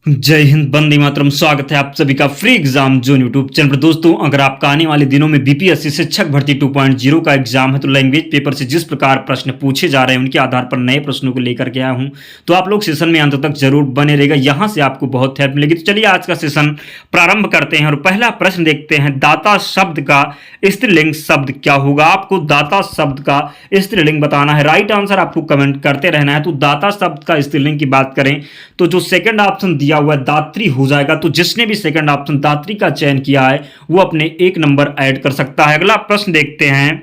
जय हिंद, वंदे मातरम। स्वागत है आप सभी का free exam zone YouTube channel पर। दोस्तों, अगर आपका आने वाले दिनों में बीपीएससी शिक्षक भर्ती 2.0 का एग्जाम है तो लैंग्वेज पेपर से जिस प्रकार प्रश्न पूछे जा रहे हैं उनके आधार पर नए प्रश्नों को लेकर के आया हूं, तो आप लोग सेशन में अंत तक जरूर बने रहेगा। यहां से आपको बहुत हेल्प मिलेगी। तो चलिए आज का सेशन प्रारंभ करते हैं और पहला प्रश्न देखते हैं। दाता शब्द का स्त्रीलिंग शब्द क्या होगा? आपको दाता शब्द का स्त्रीलिंग बताना है। राइट आंसर आपको कमेंट करते रहना है। तो दाता शब्द का स्त्रीलिंग की बात करें तो जो सेकंड ऑप्शन दिया हुआ है दात्री हो जाएगा। तो जिसने भी सेकंड ऑप्शन दात्री का चयन किया है वो अपने 1 नंबर ऐड कर सकता है। अगला प्रश्न देखते हैं।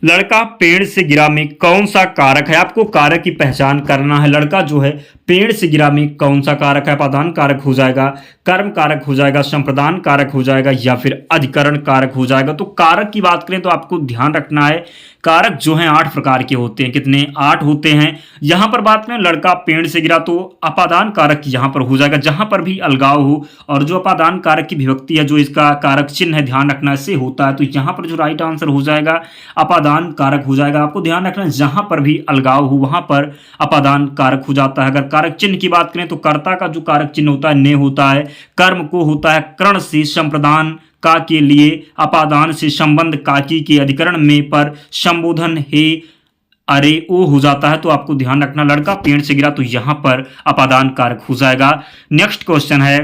लड़का पेड़ से गिरा में कौन सा कारक है? आपको कारक की पहचान करना है। लड़का जो है पेड़ से गिरा में कौन सा कारक है? अपादान कारक हो जाएगा, कर्म कारक हो जाएगा, संप्रदान कारक हो जाएगा या फिर अधिकरण कारक हो जाएगा। तो कारक की बात करें तो आपको ध्यान रखना है कारक जो हैं 8 प्रकार के होते हैं। कितने? 8 होते हैं। यहां पर बात करें लड़का पेड़ से गिरा तो अपादान कारक यहां पर हो जाएगा। जहां पर भी अलगाव हो और जो अपादान कारक की विभक्ति है, जो इसका कारक चिन्ह है, ध्यान रखना से होता है। तो यहां पर जो राइट आंसर हो जाएगा अपादान कारक हो जाएगा। आपको ध्यान रखना जहां पर भी अलगाव हो वहां पर अपादान कारक हो जाता है। अगर कारक चिन्ह की बात करें तो कर्ता का जो कारक चिन्ह होता है ने होता है, कर्म को होता है कर्ण से, संप्रदान का के लिए, अपादान से, संबंध काकी के, अधिकरण में पर, संबोधन हे अरे ओ हो जाता है। तो आपको ध्यान रखना लड़का पेड़ से गिरा तो यहां पर अपादान कारक हो जाएगा। नेक्स्ट क्वेश्चन है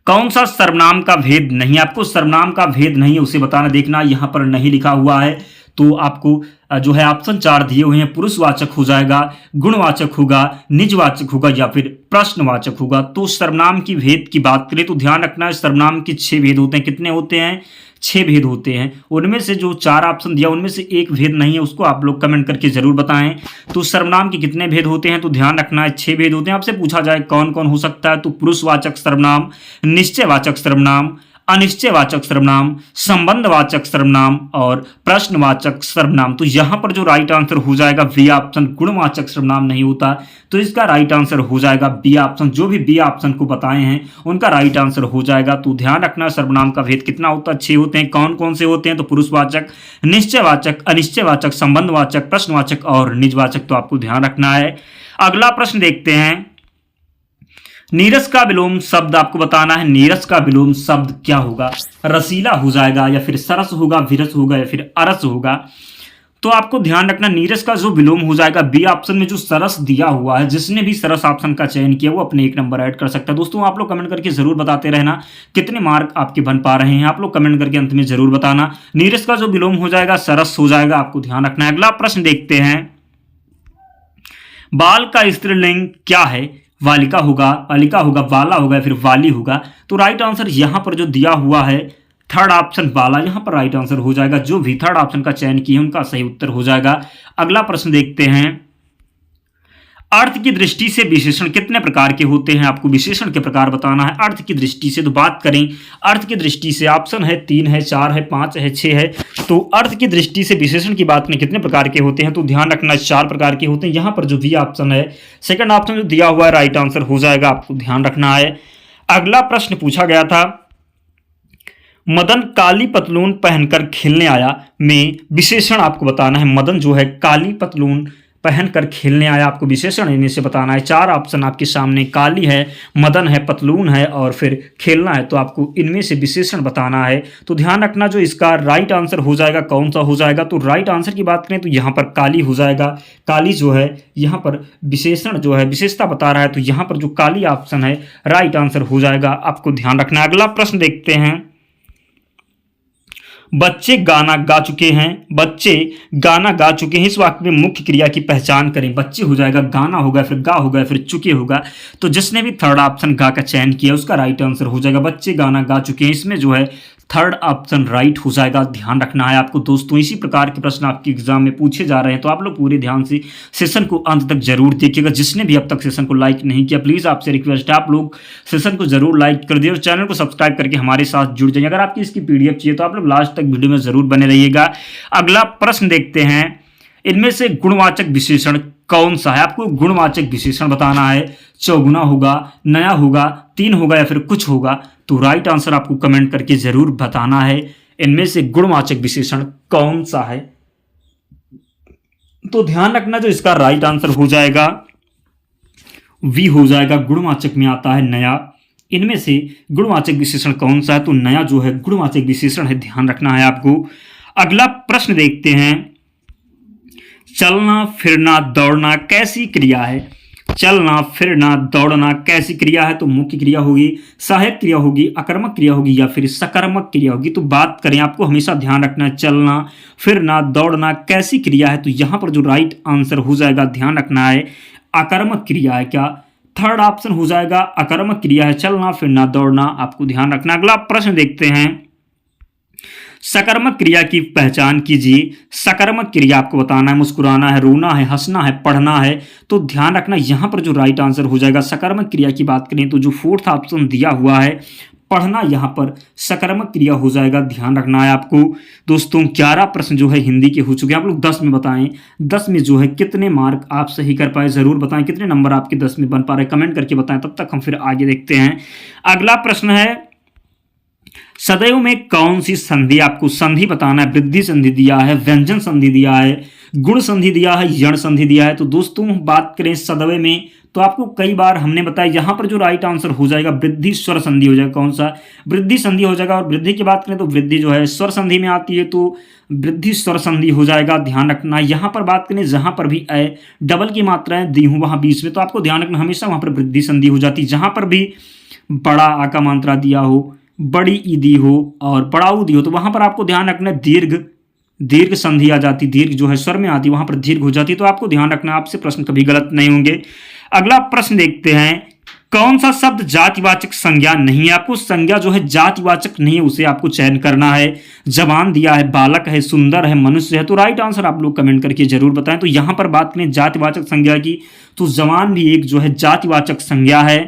कौन सा सर्वनाम का भेद नहीं? आपको सर्वनाम का भेद नहीं है उसे बताना। देखना यहां पर नहीं लिखा हुआ है तो आपको जो है ऑप्शन 4 दिए हुए हैं। पुरुषवाचक हो जाएगा, गुणवाचक होगा, निजवाचक होगा या फिर प्रश्नवाचक होगा। तो सर्वनाम की भेद की बात करें तो ध्यान रखना है सर्वनाम के 6 भेद होते हैं। कितने होते हैं? 6 भेद होते हैं। उनमें से जो 4 ऑप्शन दिया उनमें से एक भेद नहीं है, उसको आप लोग कमेंट करके जरूर बताएं। तो सर्वनाम के कितने भेद होते हैं? तो ध्यान रखना है 6 भेद होते हैं। आपसे पूछा जाए कौन कौन हो सकता है तो पुरुषवाचक सर्वनाम, निश्चयवाचक सर्वनाम, अनिश्चयवाचक सर्वनाम, संबंधवाचक सर्वनाम और प्रश्नवाचक सर्वनाम। तो यहां पर जो राइट आंसर हो जाएगा बी ऑप्शन, गुणवाचक सर्वनाम नहीं होता तो इसका राइट आंसर हो जाएगा बी ऑप्शन। जो भी बी ऑप्शन को बताए हैं उनका राइट आंसर हो जाएगा। तो ध्यान रखना सर्वनाम का भेद कितना होता है? 6 होते हैं। कौन कौन से होते हैं? तो पुरुषवाचक, निश्चयवाचक, अनिश्चयवाचक, संबंधवाचक, प्रश्नवाचक और निजवाचक। तो आपको ध्यान रखना है। अगला प्रश्न देखते हैं। नीरस का विलोम शब्द आपको बताना है। नीरस का विलोम शब्द क्या होगा? रसीला हो जाएगा या फिर सरस होगा, विरस होगा या फिर अरस होगा। तो आपको ध्यान रखना नीरस का जो विलोम हो जाएगा बी ऑप्शन में जो सरस दिया हुआ है। जिसने भी सरस ऑप्शन का चयन किया वो अपने 1 नंबर ऐड कर सकता है। दोस्तों आप लोग कमेंट करके जरूर बताते रहना कितने मार्क आपके बन पा रहे हैं। आप लोग कमेंट करके अंत में जरूर बताना। नीरस का जो विलोम हो जाएगा सरस हो जाएगा। आपको ध्यान रखना है। अगला प्रश्न देखते हैं। बाल का स्त्रीलिंग क्या है? वालिका होगा, बालिका होगा, बाला होगा या फिर वाली होगा। तो राइट आंसर यहां पर जो दिया हुआ है थर्ड ऑप्शन बाला, यहां पर राइट आंसर हो जाएगा। जो भी थर्ड ऑप्शन का चयन किए उनका सही उत्तर हो जाएगा। अगला प्रश्न देखते हैं। अर्थ की दृष्टि से विशेषण कितने प्रकार के होते हैं? आपको विशेषण के प्रकार बताना है। अर्थ की दृष्टि से तो बात करें अर्थ की दृष्टि से ऑप्शन है 3 है, 4 है, 5 है, 6 है। तो अर्थ की दृष्टि से विशेषण की बात करें कितने प्रकार के होते हैं तो ध्यान रखना 4 प्रकार के होते हैं। यहां पर जो भी ऑप्शन है सेकंड ऑप्शन जो दिया हुआ है राइट आंसर हो जाएगा। आपको ध्यान रखना है। अगला प्रश्न पूछा गया था मदन काली पतलून पहनकर खेलने आया में विशेषण आपको बताना है। मदन जो है काली पतलून पहनकर खेलने आया, आपको विशेषण इनमें से बताना है। 4 ऑप्शन आपके सामने, काली है, मदन है, पतलून है और फिर खेलना है। तो आपको इनमें से विशेषण बताना है। तो ध्यान रखना जो इसका राइट आंसर हो जाएगा कौन सा हो जाएगा। तो राइट आंसर की बात करें तो यहाँ पर काली हो जाएगा। काली जो है यहाँ पर विशेषण जो है विशेषता बता रहा है तो यहाँ पर जो काली ऑप्शन है राइट आंसर हो जाएगा। आपको ध्यान रखना है। अगला प्रश्न देखते हैं। बच्चे गाना गा चुके हैं, बच्चे गाना गा चुके हैं, इस वाक्य में मुख्य क्रिया की पहचान करें। बच्चे हो जाएगा, गाना होगा, फिर गा होगा, फिर चुके होगा। तो जिसने भी थर्ड ऑप्शन गा का चयन किया उसका राइट आंसर हो जाएगा बच्चे गाना गा चुके हैं। इसमें जो है थर्ड ऑप्शन राइट हो जाएगा। ध्यान रखना है आपको। दोस्तों इसी प्रकार के प्रश्न आपके एग्जाम में पूछे जा रहे हैं तो आप लोग पूरे ध्यान से सेशन को अंत तक जरूर देखिएगा। जिसने भी अब तक सेशन को लाइक नहीं किया प्लीज़ आपसे रिक्वेस्ट है आप लोग सेशन को जरूर लाइक कर दिए और चैनल को सब्सक्राइब करके हमारे साथ जुड़ जाइए। अगर आपकी इसकी पीडीएफ चाहिए तो आप लोग लास्ट तक वीडियो में जरूर बने रहिएगा। अगला प्रश्न देखते हैं। इनमें से गुणवाचक विशेषण कौन सा है? आपको गुणवाचक विशेषण बताना है। चौगुना होगा, नया होगा, 3 होगा या फिर कुछ होगा। तो राइट आंसर आपको कमेंट करके जरूर बताना है इनमें से गुणवाचक विशेषण कौन सा है। तो ध्यान रखना जो इसका राइट आंसर हो जाएगा वी हो जाएगा गुणवाचक में आता है नया। इनमें से गुणवाचक विशेषण कौन सा है? तो नया जो है गुणवाचक विशेषण है, ध्यान रखना है आपको। अगला प्रश्न देखते हैं, चलना फिरना दौड़ना कैसी क्रिया है? चलना फिरना दौड़ना कैसी क्रिया है? तो मुख्य क्रिया होगी, सहायक क्रिया होगी, आकर्मक क्रिया होगी या फिर सकर्मक क्रिया होगी। तो बात करें, आपको हमेशा ध्यान रखना है, चलना फिरना दौड़ना कैसी क्रिया है? तो यहाँ पर जो राइट आंसर हो जाएगा, ध्यान रखना है, आकर्मक क्रिया है। क्या? थर्ड ऑप्शन हो जाएगा, आकर्मक क्रिया है चलना फिरना दौड़ना, आपको ध्यान रखना। अगला प्रश्न देखते हैं, सकर्मक क्रिया की पहचान कीजिए। सकर्मक क्रिया आपको बताना है, मुस्कुराना है, रोना है, हंसना है, पढ़ना है। तो ध्यान रखना, यहां पर जो राइट आंसर हो जाएगा, सकर्मक क्रिया की बात करें तो जो फोर्थ ऑप्शन दिया हुआ है पढ़ना, यहां पर सकर्मक क्रिया हो जाएगा, ध्यान रखना है आपको। दोस्तों 11 प्रश्न जो है हिंदी के हो चुके हैं, आप लोग 10 में बताएं, 10 में जो है कितने मार्क आप सही कर पाए, जरूर बताएं कितने नंबर आपके 10 में बन पा रहे, कमेंट करके बताएं। तब तक हम फिर आगे देखते हैं। अगला प्रश्न है, सदैव में कौन सी संधि, आपको संधि बताना है। वृद्धि संधि दिया है, व्यंजन संधि दिया है, गुण संधि दिया है, यण संधि दिया है। तो दोस्तों बात करें सदैव में, तो आपको कई बार हमने बताया, यहां पर जो राइट आंसर हो जाएगा वृद्धि स्वर संधि हो जाएगा। कौन सा? वृद्धि संधि हो जाएगा। और वृद्धि की बात करें तो वृद्धि जो है स्वर संधि में आती है, तो वृद्धि स्वर संधि हो जाएगा, ध्यान रखना। यहां पर बात करें जहां पर भी ए डबल की मात्राएं दी हूं वहां बीच में, तो आपको ध्यान रखना, हमेशा वहां पर वृद्धि संधि हो जाती है। जहां पर भी बड़ा आ का मात्रा दिया हो, बड़ी ई दी हो और बड़ा ऊ दी हो, तो वहां पर आपको ध्यान रखना, दीर्घ संधि आ जाती, दीर्घ जो है स्वर में आती, वहां पर दीर्घ हो जाती। तो आपको ध्यान रखना, आपसे प्रश्न कभी गलत नहीं होंगे। अगला प्रश्न देखते हैं, कौन सा शब्द जातिवाचक संज्ञा नहीं है? आपको संज्ञा जो है जातिवाचक नहीं है, उसे आपको चयन करना है। जवान दिया है, बालक है, सुंदर है, मनुष्य है। तो राइट आंसर आप लोग कमेंट करके जरूर बताएं। तो यहां पर बात करें जातिवाचक संज्ञा की, तो जवान भी एक जो है जातिवाचक संज्ञा है।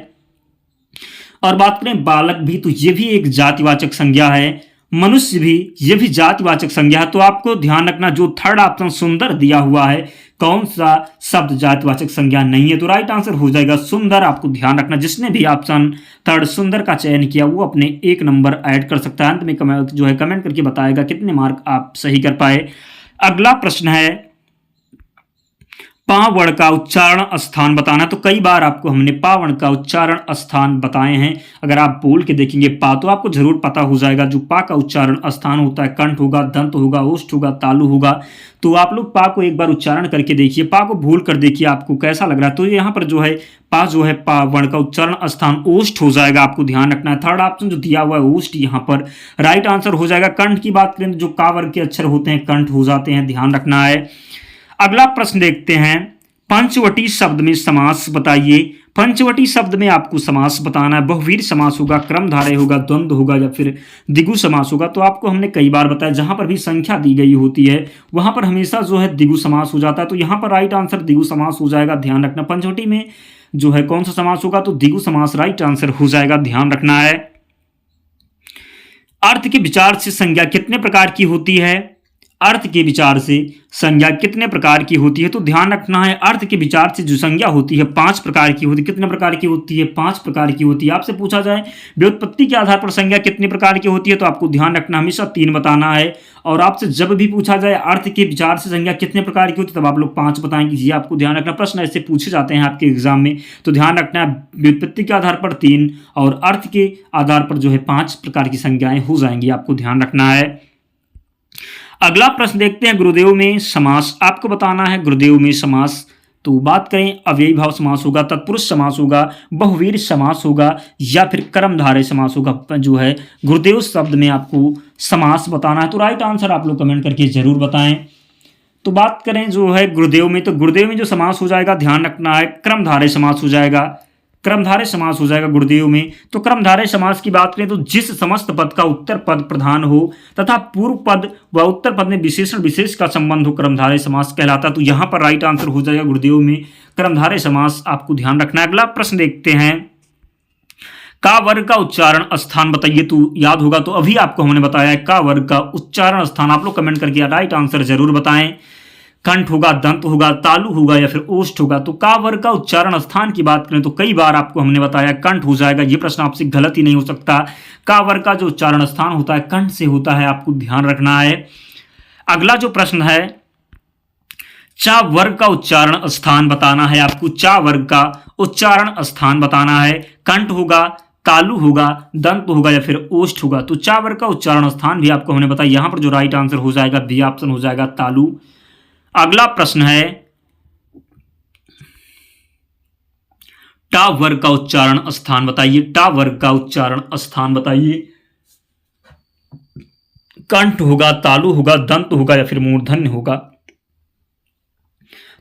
और बात करें बालक भी, तो ये भी एक जातिवाचक संज्ञा है। मनुष्य भी, ये भी जातिवाचक संज्ञा है। तो आपको ध्यान रखना, जो थर्ड ऑप्शन सुंदर दिया हुआ है, कौन सा शब्द जातिवाचक संज्ञा नहीं है? तो राइट आंसर हो जाएगा सुंदर। आपको ध्यान रखना, जिसने भी ऑप्शन थर्ड सुंदर का चयन किया वो अपने 1 नंबर ऐड कर सकता है। अंत में जो है कमेंट करके बताएगा कितने मार्क आप सही कर पाए। अगला प्रश्न है, पा वर्ण का उच्चारण स्थान बताना। तो कई बार आपको हमने पा वर्ण का उच्चारण स्थान बताए हैं। अगर आप बोल के देखेंगे पा, तो आपको जरूर पता हो जाएगा। जो पा का उच्चारण स्थान होता है, कंठ होगा, दंत होगा, ओष्ठ होगा, तालु होगा। तो आप लोग पा को एक बार उच्चारण करके देखिए, पा को भूल कर देखिए आपको कैसा लग रहा है। तो यहाँ पर जो है पा जो है पा वर्ण का उच्चारण स्थान ओष्ठ हो जाएगा, आपको ध्यान रखना है। थर्ड ऑप्शन जो दिया हुआ है ओष्ठ, यहाँ पर राइट आंसर हो जाएगा। कंठ की बात करें तो जो का वर्ग के अक्षर होते हैं कंठ हो जाते हैं, ध्यान रखना है। अगला प्रश्न देखते हैं, पंचवटी शब्द में समास बताइए। पंचवटी शब्द में आपको समास बताना है। बहुवीर समास होगा, क्रमधारय होगा, द्वंद्व होगा या फिर द्विगु समास होगा। तो आपको हमने कई बार बताया, जहां पर भी संख्या दी गई होती है वहां पर हमेशा जो है द्विगु समास हो जाता है। तो यहां पर राइट आंसर द्विगु समास हो जाएगा, ध्यान रखना। पंचवटी में जो है कौन सा समास होगा? तो द्विगु समास राइट आंसर हो जाएगा, ध्यान रखना है। अर्थ के विचार से संज्ञा कितने प्रकार की होती है? अर्थ के विचार से संज्ञा कितने प्रकार की होती है? तो ध्यान रखना है, अर्थ के विचार से जो संज्ञा होती है 5 प्रकार की होती है। कितने प्रकार की होती है? 5 प्रकार की होती है। आपसे पूछा जाए व्युत्पत्ति के आधार पर संज्ञा कितने प्रकार की होती है, तो आपको ध्यान रखना हमेशा 3 बताना है। और आपसे जब भी पूछा जाए अर्थ के विचार से संज्ञा कितने प्रकार की होती है, तब आप लोग 5 बताएंगे। ये आपको ध्यान रखना, प्रश्न ऐसे पूछे जाते हैं आपके एग्जाम में। तो ध्यान रखना है, व्युत्पत्ति के आधार पर 3 और अर्थ के आधार पर जो है 5 प्रकार की संज्ञाएं हो जाएंगी, आपको ध्यान रखना है। अगला प्रश्न देखते हैं, गुरुदेव में समास आपको बताना है। गुरुदेव में समास, तो बात करें अव्ययी भाव समास होगा, तत्पुरुष समास होगा, बहुवीर समास होगा या फिर कर्मधारय समास होगा। जो है गुरुदेव शब्द में आपको समास बताना है। तो राइट आंसर आप लोग कमेंट करके जरूर बताएं। तो बात करें जो है गुरुदेव में, तो गुरुदेव में जो समास हो जाएगा, ध्यान रखना है, कर्मधारय समास हो जाएगा। कर्मधारय समास हो जाएगा गुरुदेव में। तो कर्मधारय समास की बात करें तो जिस समस्त पद का उत्तर पद प्रधान हो तथा पूर्व पद व उत्तर पद में विशेषण विशेष का संबंध हो, कर्मधारय समास कहलाता है। तो यहां पर राइट आंसर हो जाएगा गुरुदेव में कर्मधारय समास, आपको ध्यान रखना है। अगला प्रश्न देखते हैं, का वर्ग का उच्चारण स्थान बताइए। तो याद होगा, तो अभी आपको हमने बताया है का वर्ग का उच्चारण स्थान। आप लोग कमेंट करके राइट आंसर जरूर बताएं। कंठ होगा, दंत होगा, तालु होगा या फिर ओष्ठ होगा। तो का वर्ग का उच्चारण स्थान की बात करें तो कई बार आपको हमने बताया कंठ हो जाएगा। ये प्रश्न आपसे गलत ही नहीं हो सकता। का वर्ग का जो उच्चारण स्थान होता है कंठ से होता है, आपको ध्यान रखना है। अगला जो प्रश्न है, चा वर्ग का उच्चारण स्थान बताना है आपको, चा वर्ग का उच्चारण स्थान बताना है। कंठ होगा, तालु होगा, दंत होगा या फिर ओष्ठ होगा। तो चा वर्ग का उच्चारण स्थान भी आपको हमने बताया। यहां पर जो राइट आंसर हो जाएगा बी ऑप्शन हो जाएगा, तालु। अगला प्रश्न है, टा वर्ग का उच्चारण स्थान बताइए, टा वर्ग का उच्चारण स्थान बताइए। कंठ होगा, तालु होगा, दंत होगा या फिर मूर्धन्य होगा।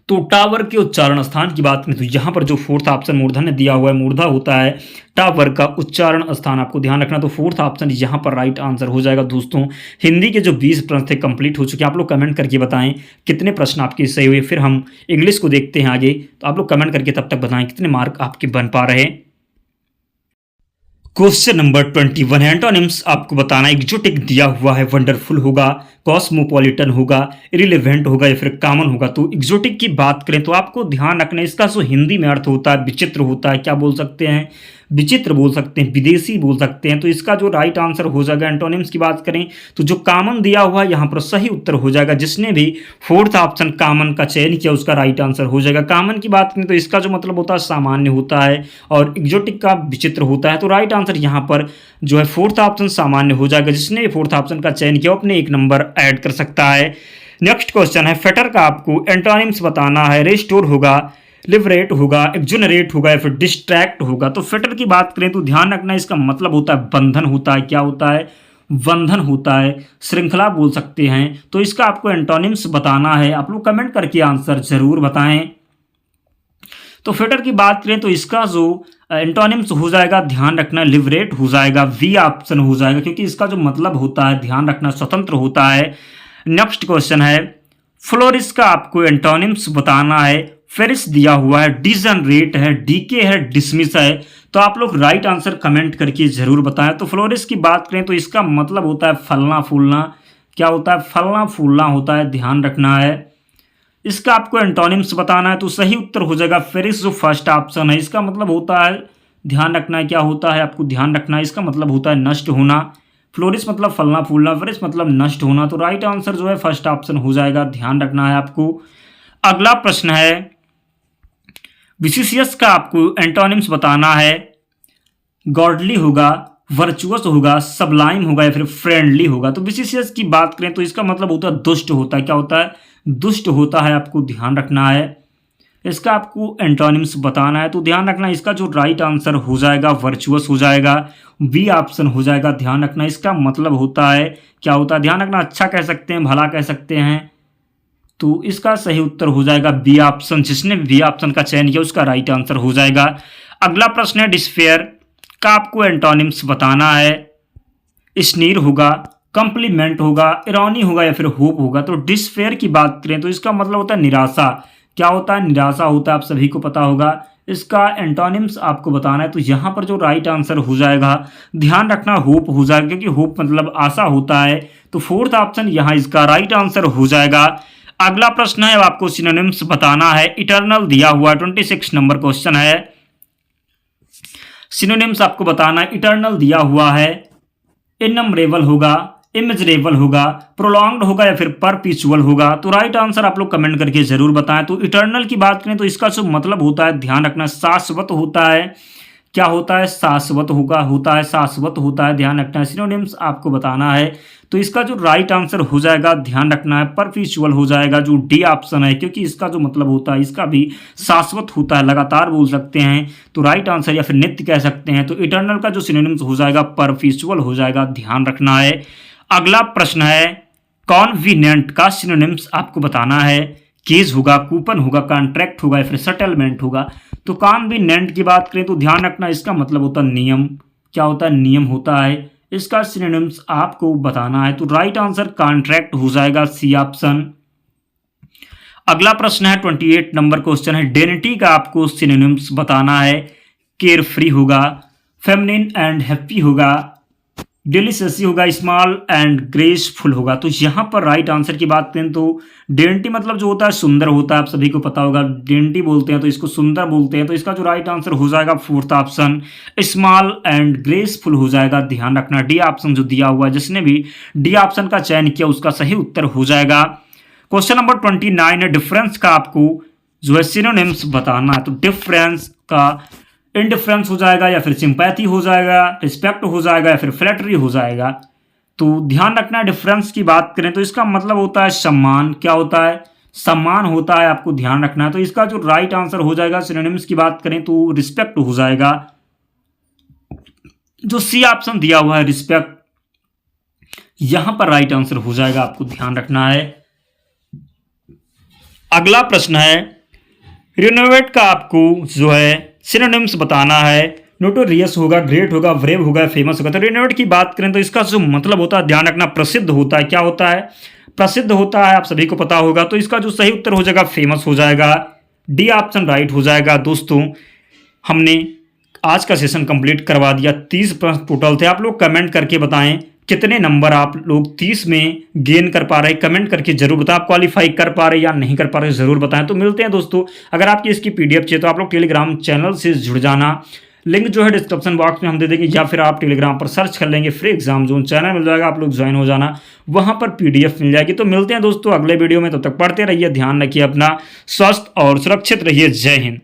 तो टावर के उच्चारण स्थान की बात करें तो यहां पर जो फोर्थ ऑप्शन मूर्धन्य दिया हुआ है, मूर्धा होता है। टावर का उच्चारण स्थान आपको ध्यान रखना, तो फोर्थ ऑप्शन यहां पर राइट आंसर हो जाएगा। दोस्तों हिंदी के जो 20 प्रश्न थे कंप्लीट हो चुके हैं। आप लोग कमेंट करके बताएं कितने प्रश्न आपके सही हुए, फिर हम इंग्लिश को देखते हैं आगे। तो आप लोग कमेंट करके तब तक बताएं कितने मार्क आपके बन पा रहे हैं। क्वेश्चन नंबर 21 है, एंटोनिम्स आपको बताना। एक्जोटिक दिया हुआ है, वंडरफुल होगा, कॉस्मोपॉलिटन होगा, इरिलेवेंट होगा या फिर कॉमन होगा। तो एक्जोटिक की बात करें तो आपको ध्यान रखना, इसका जो हिंदी में अर्थ होता है विचित्र होता है। क्या बोल सकते हैं? विचित्र बोल सकते हैं, विदेशी बोल सकते हैं। तो इसका जो राइट आंसर हो जाएगा, एंटोनिम्स की बात करें तो जो कॉमन दिया हुआ है यहाँ पर सही उत्तर हो जाएगा। जिसने भी फोर्थ ऑप्शन कॉमन का चयन किया उसका राइट आंसर हो जाएगा। कॉमन की बात करें तो इसका जो मतलब होता है सामान्य होता है, और एक्जोटिक का विचित्र होता है। तो राइट आंसर यहाँ पर जो है फोर्थ ऑप्शन सामान्य हो जाएगा। जिसने भी फोर्थ ऑप्शन का चयन किया अपने एक नंबर ऐड कर सकता है। नेक्स्ट क्वेश्चन है, फेटर का आपको एंटोनिम्स बताना है। रेस्टोर होगा, लिबरेट होगा, एक्सोनरेट होगा या फिर डिस्ट्रैक्ट होगा। तो फेटर की बात करें तो ध्यान रखना, इसका मतलब होता है बंधन होता है। क्या होता है? बंधन होता है, श्रृंखला बोल सकते हैं। तो इसका आपको एंटोनिम्स बताना है। आप लोग कमेंट करके आंसर जरूर बताएं। तो फेटर की बात करें तो इसका जो एंटोनिम्स हो जाएगा, ध्यान रखना, लिबरेट हो जाएगा, वी ऑप्शन हो जाएगा, क्योंकि इसका जो मतलब होता है, ध्यान रखना, स्वतंत्र होता है। नेक्स्ट क्वेश्चन है, फ्लोरिस का आपको एंटोनिम्स बताना है। फेरिस दिया हुआ है, डिजनरेट है, डीके है, डिसमिस है। तो आप लोग राइट आंसर कमेंट करके जरूर बताएं। तो फ्लोरिस की बात करें तो इसका मतलब होता है फलना फूलना। क्या होता है? फलना फूलना होता है, ध्यान रखना है। इसका आपको एंटोनिम्स बताना है, तो सही उत्तर हो जाएगा फेरिस, जो फर्स्ट ऑप्शन है। इसका मतलब होता है, ध्यान रखना है, क्या होता है आपको ध्यान रखना है, इसका मतलब होता है नष्ट होना। फ्लोरिस मतलब फलना फूलना, फेरिस मतलब नष्ट होना। तो राइट आंसर जो है फर्स्ट ऑप्शन हो जाएगा, ध्यान रखना है आपको। अगला प्रश्न है, विसिशियस का आपको एंटोनिम्स बताना है। गॉडली होगा, वर्चुअस होगा, सबलाइम होगा या फिर फ्रेंडली होगा। तो विसिशियस की बात करें तो इसका मतलब होता है दुष्ट होता है। क्या होता है? दुष्ट होता है, आपको ध्यान रखना है। इसका आपको एंटोनिम्स बताना है, तो ध्यान रखना, इसका जो राइट आंसर हो जाएगा वर्चुअस हो जाएगा, बी ऑप्शन हो जाएगा। ध्यान रखना, इसका मतलब होता है, क्या होता है? ध्यान रखना, अच्छा कह सकते हैं, भला कह सकते हैं। तो इसका सही उत्तर हो जाएगा बी ऑप्शन। जिसने बी ऑप्शन का चयन किया उसका राइट आंसर हो जाएगा। अगला प्रश्न है, डिस्फेयर का आपको एंटोनिम्स बताना है। स्नीर होगा, कंप्लीमेंट होगा, इरॉनी होगा या फिर होप होगा। तो डिस्फेयर की बात करें तो इसका मतलब होता है निराशा। क्या होता है? निराशा होता है, आप सभी को पता होगा। इसका एंटोनिम्स आपको बताना है, तो यहाँ पर जो राइट आंसर हो जाएगा, ध्यान रखना, होप हो जाएगा, क्योंकि होप मतलब आशा होता है। तो फोर्थ ऑप्शन यहाँ इसका राइट आंसर हो जाएगा। अगला प्रश्न है, आपको सिनोनिम्स बताना है। इटर्नल दिया हुआ 26 नंबर क्वेश्चन है। सिनोनिम्स आपको बताना है। इटर्नल दिया हुआ है, इनमरेबल होगा, इमेजरेबल होगा, प्रोलॉन्ग्ड होगा या फिर परपिचुअल होगा। तो राइट आंसर आप लोग कमेंट करके जरूर बताएं। तो इटर्नल की बात करें तो इसका जो मतलब होता है, ध्यान रखना, शाश्वत होता है। क्या होता है? शाश्वत होता है, शाश्वत होता है, ध्यान रखना है। सिनोनिम्स आपको बताना है, तो इसका जो राइट आंसर हो जाएगा, ध्यान रखना है, परपिचुअल हो जाएगा, जो डी ऑप्शन है, क्योंकि इसका जो मतलब होता है, इसका भी शाश्वत होता है, लगातार बोल सकते हैं। तो राइट आंसर या फिर नित्य कह सकते हैं। तो इटर्नल का जो सिनोनिम्स हो जाएगा परपिचुअल हो जाएगा, ध्यान रखना है। अगला प्रश्न है, कॉन्वीनिएंट का सिनोनिम्स आपको बताना है। केज होगा, कूपन होगा, कॉन्ट्रैक्ट होगा या फिर सेटलमेंट होगा। तो कॉन्वीनिएंट की बात करें तो ध्यान रखना, इसका मतलब होता है नियम। क्या होता है? नियम होता है। इसका सिनोनिम्स आपको बताना है, तो राइट आंसर कॉन्ट्रैक्ट हो जाएगा, सी ऑप्शन। अगला प्रश्न है, 28 नंबर क्वेश्चन है। डेनिटी का आपको सिनोनिम्स बताना है। केयर फ्री होगा, फेमिनिन एंड हैप्पी होगा, डिलीशियसी होगा, स्मॉल एंड ग्रेसफुल होगा। तो यहाँ पर राइट आंसर की बात करें तो डेंटी मतलब जो होता है सुंदर होता है, आप सभी को पता होगा। डेंटी बोलते हैं तो इसको सुंदर बोलते हैं। तो इसका जो राइट आंसर हो जाएगा fourth option, small and graceful हो जाएगा, ध्यान रखना। डी ऑप्शन जो दिया हुआ है, जिसने भी डी ऑप्शन का चयन किया उसका सही उत्तर हो जाएगा। क्वेश्चन नंबर 29 है, डिफरेंस का आपको जो है सिनोनिम्स बताना है। तो डिफरेंस का इंडिफरेंस हो जाएगा या फिर सिंपैथी हो जाएगा, रिस्पेक्ट हो जाएगा या फिर फ्लैटरी हो जाएगा। तो ध्यान रखना है, डिफरेंस की बात करें तो इसका मतलब होता है सम्मान। क्या होता है? सम्मान होता है, आपको ध्यान रखना है। तो इसका जो राइट आंसर हो जाएगा, सिनोनिम्स की बात करें तो रिस्पेक्ट हो जाएगा। जो सी ऑप्शन दिया हुआ है रिस्पेक्ट, यहां पर राइट आंसर हो जाएगा, आपको ध्यान रखना है। अगला प्रश्न है, रिनोवेट का आपको जो है सिनोनिम्स बताना है। नोटोरियस होगा, ग्रेट होगा, ब्रेव होगा, फेमस होगा। तो रिनोवेट की बात करें तो इसका जो मतलब होता है, ध्यान रखना, प्रसिद्ध होता है। क्या होता है? प्रसिद्ध होता है, आप सभी को पता होगा। तो इसका जो सही उत्तर हो जाएगा फेमस हो जाएगा। डी ऑप्शन राइट हो जाएगा। दोस्तों, हमने आज का सेशन कंप्लीट करवा दिया। 30 प्रश्न टोटल थे। आप लोग कमेंट करके बताएं कितने नंबर आप लोग 30 में गेन कर पा रहे हैं। कमेंट करके जरूर बताएं, आप क्वालिफाई कर पा रहे हैं या नहीं कर पा रहे, जरूर बताएं। तो मिलते हैं दोस्तों। अगर आपकी इसकी पीडीएफ चाहिए तो आप लोग टेलीग्राम चैनल से जुड़ जाना। लिंक जो है डिस्क्रिप्शन बॉक्स में हम दे देंगे, या फिर आप टेलीग्राम पर सर्च कर लेंगे, फ्री एग्जाम जोन चैनल मिल जाएगा, आप लोग ज्वाइन हो जाना, वहां पर पीडीएफ मिल जाएगी। तो मिलते हैं दोस्तों अगले वीडियो में, तब तक पढ़ते रहिए, ध्यान रखिए अपना, स्वस्थ और सुरक्षित रहिए। जय हिंद।